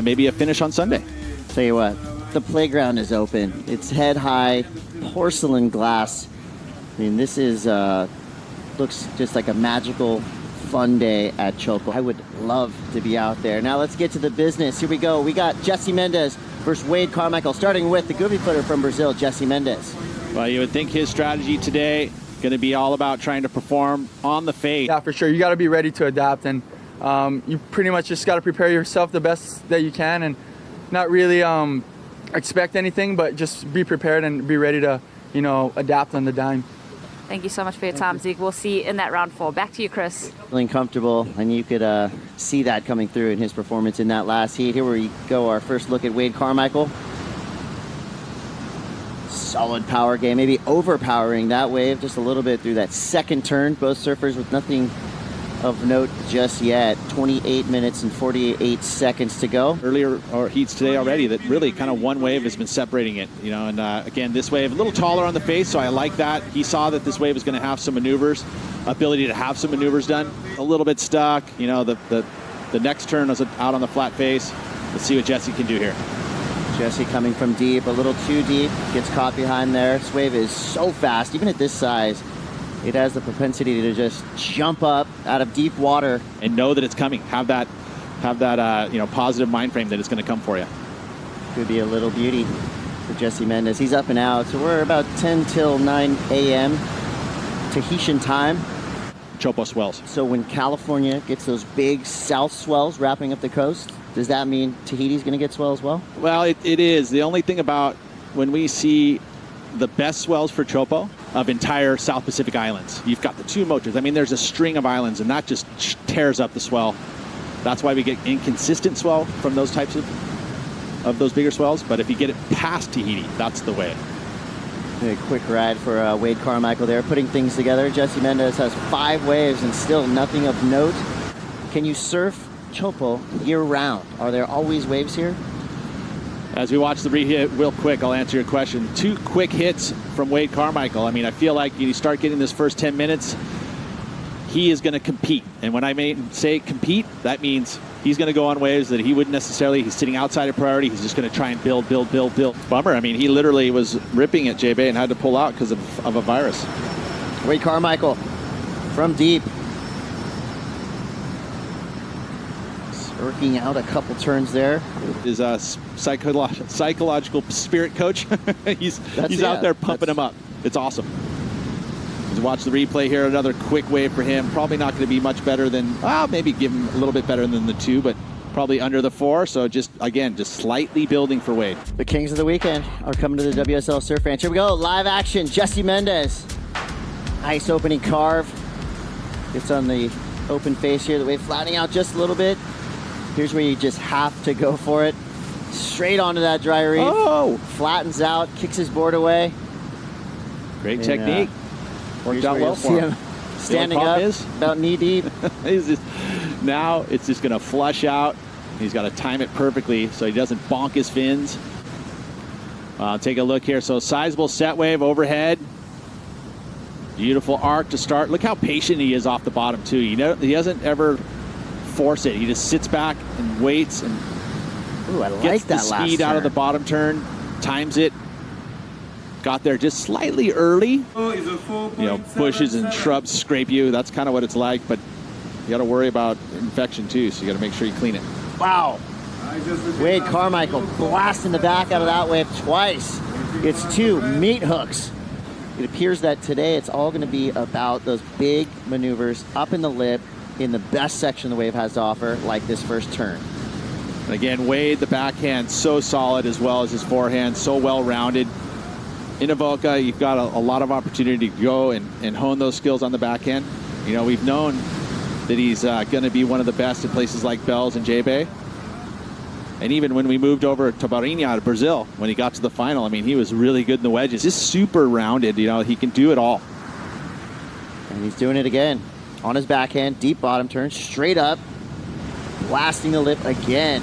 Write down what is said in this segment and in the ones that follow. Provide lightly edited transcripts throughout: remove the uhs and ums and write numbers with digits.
maybe a finish on Sunday. Tell you what, the playground is open. It's head high, porcelain glass. I mean, this is looks just like a magical, fun day at Teahupo'o. I would love to be out there. Now let's get to the business. Here we go. We got Jesse Mendes versus Wade Carmichael, starting with the goofy footer from Brazil, Jesse Mendes. Well, you would think his strategy today going to be all about trying to perform on the fade. Yeah, for sure. You got to be ready to adapt, and you pretty much just got to prepare yourself the best that you can, and not really expect anything, but just be prepared and be ready to, adapt on the dime. Thank you so much for your time, Zeke. We'll see you in that round 4. Back to you, Chris. Feeling comfortable, and you could see that coming through in his performance in that last heat. Here we go, our first look at Wade Carmichael. Solid power game, maybe overpowering that wave just a little bit through that second turn. Both surfers with nothing of note just yet. 28 minutes and 48 seconds to go. Earlier or heats today already that really kind of one wave has been separating it, and again, this wave a little taller on the face, so I like that. He saw that this wave is going to have some maneuvers, ability to have some maneuvers done. A little bit stuck, the next turn was out on the flat face. Let's see what Jesse can do here. Jesse coming from deep, a little too deep, gets caught behind there. This wave is so fast, even at this size. It has the propensity to just jump up out of deep water. And know that it's coming. Have that positive mind frame that it's going to come for you. Could be a little beauty for Jesse Mendes. He's up and out. So we're about 10 till 9 a.m. Tahitian time. Teahupo'o swells. So when California gets those big south swells wrapping up the coast, does that mean Tahiti's going to get swell as well? Well, it is. The only thing about when we see the best swells for Teahupo'o of entire South Pacific islands, you've got the two motors. I mean, there's a string of islands, and that just tears up the swell. That's why we get inconsistent swell from those types of those bigger swells. But if you get it past Tahiti, that's the way. A quick ride for Wade Carmichael there, putting things together. Jesse Mendes has 5 waves and still nothing of note. Can you surf Teahupo'o year-round? Are there always waves here? As we watch the re-hit real quick, I'll answer your question. 2 quick hits from Wade Carmichael. I mean, I feel like you start getting this first 10 minutes, he is going to compete. And when I say compete, that means he's going to go on waves that he wouldn't necessarily. He's sitting outside of priority. He's just going to try and build. Bummer. I mean, he literally was ripping at J-Bay and had to pull out because of a virus. Wade Carmichael from deep. Working out a couple turns there. His psychological spirit coach. he's out there pumping him up. It's awesome. As watch the replay here, another quick wave for him. Probably not going to be much better than, maybe give him a little bit better than the 2, but probably under the 4. So just slightly building for Wade. The kings of the weekend are coming to the WSL Surf Ranch. Here we go, live action. Jesse Mendes. Nice opening carve. Gets on the open face here. The wave flattening out just a little bit. Here's where you just have to go for it. Straight onto that dry reef. Oh! Flattens out, kicks his board away. Great technique. Worked out well for him. Standing up, about knee deep. Now it's just going to flush out. He's got to time it perfectly so he doesn't bonk his fins. Take a look here. So sizable set wave overhead. Beautiful arc to start. Look how patient he is off the bottom too. He doesn't ever force it. He just sits back and waits and gets the speed out of the bottom turn, times it. Got there just slightly early. Bushes and shrubs scrape you. That's kind of what it's like, but you got to worry about infection too, so you got to make sure you clean it. Wow. Wade Carmichael blasting the back out of that wave twice. It's 2 meat hooks. It appears that today it's all going to be about those big maneuvers up in the lip in the best section the wave has to offer, like this first turn. And again, Wade, the backhand, so solid as well as his forehand, so well-rounded. In Avoca, you've got a lot of opportunity to go and hone those skills on the backhand. We've known that he's going to be one of the best in places like Bells and J-Bay. And even when we moved over to Barinha to Brazil, when he got to the final, I mean, he was really good in the wedges. Just super rounded, he can do it all. And he's doing it again. On his backhand, deep bottom turn, straight up, blasting the lip again.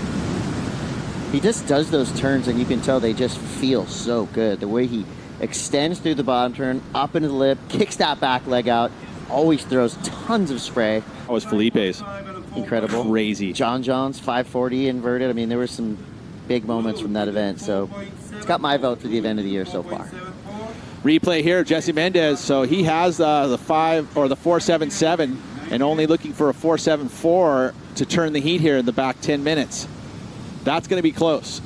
He just does those turns, and you can tell they just feel so good. The way he extends through the bottom turn, up into the lip, kicks that back leg out, always throws tons of spray. That was Felipe's. incredible. Crazy. John John's 540 inverted. I mean, there were some big moments from that event. So it's got my vote for the event of the year so far. Replay here, Jesse Mendes. So he has the 4.77 and only looking for a 4.74 to turn the heat here in the back 10 minutes. That's going to be close.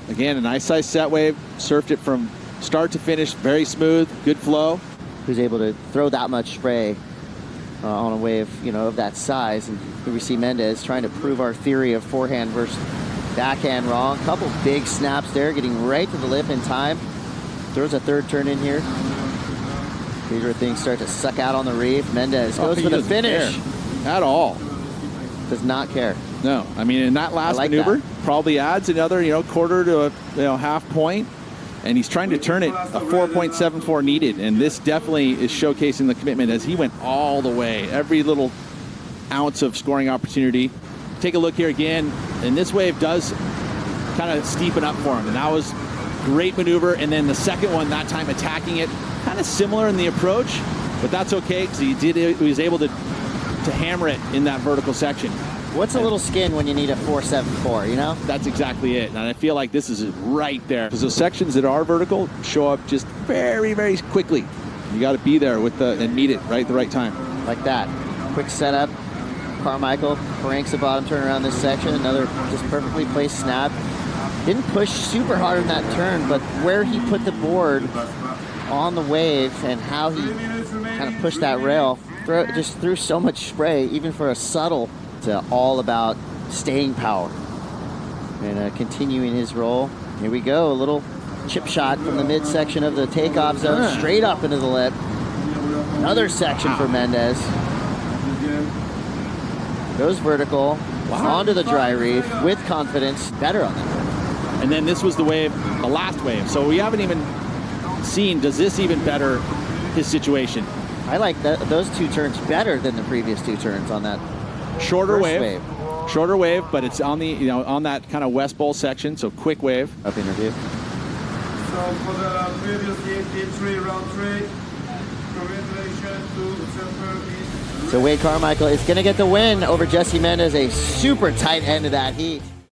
Again, a nice size set wave. Surfed it from start to finish, very smooth, good flow. Who's able to throw that much spray on a wave, of that size? And here we see Mendes trying to prove our theory of forehand versus backhand wrong. Couple big snaps there, getting right to the lip in time. Throws a third turn in here. These are things start to suck out on the reef. Mendes goes for the finish. At all. Does not care. No, I mean, in that last maneuver, probably adds another, quarter to a half point. And he's trying to turn it a 4.74 needed. And this definitely is showcasing the commitment as he went all the way. Every little ounce of scoring opportunity. Take a look here again. And this wave does kind of steepen up for him. And that was great maneuver. And then the second one, that time attacking it, kind of similar in the approach. But that's okay because he was able to hammer it in that vertical section. What's a little skin when you need a 4.74, That's exactly it. And I feel like this is right there. Because those sections that are vertical show up just very, very quickly. You got to be there and meet it right at the right time. Like that. Quick setup. Carmichael cranks the bottom turn around this section. Another just perfectly placed snap. Didn't push super hard in that turn, but where he put the board on the wave and how he kind of pushed that rail, just threw so much spray, even for a subtle. It's all about staying power and continuing his roll. Here we go, a little chip shot from the midsection of the takeoff zone, straight up into the lip. Another section for Mendes. Goes vertical, onto the dry reef with confidence, better on that. And then this was the last wave. So we haven't even seen, does this even better his situation? I like those two turns better than the previous two turns on that. Shorter wave, but it's on the on that kind of West Bowl section, so quick wave. Up interview. So for the previous game 3, round 3, congratulations to Super. So Wade Carmichael is going to get the win over Jesse Mendes, a super tight end of that heat.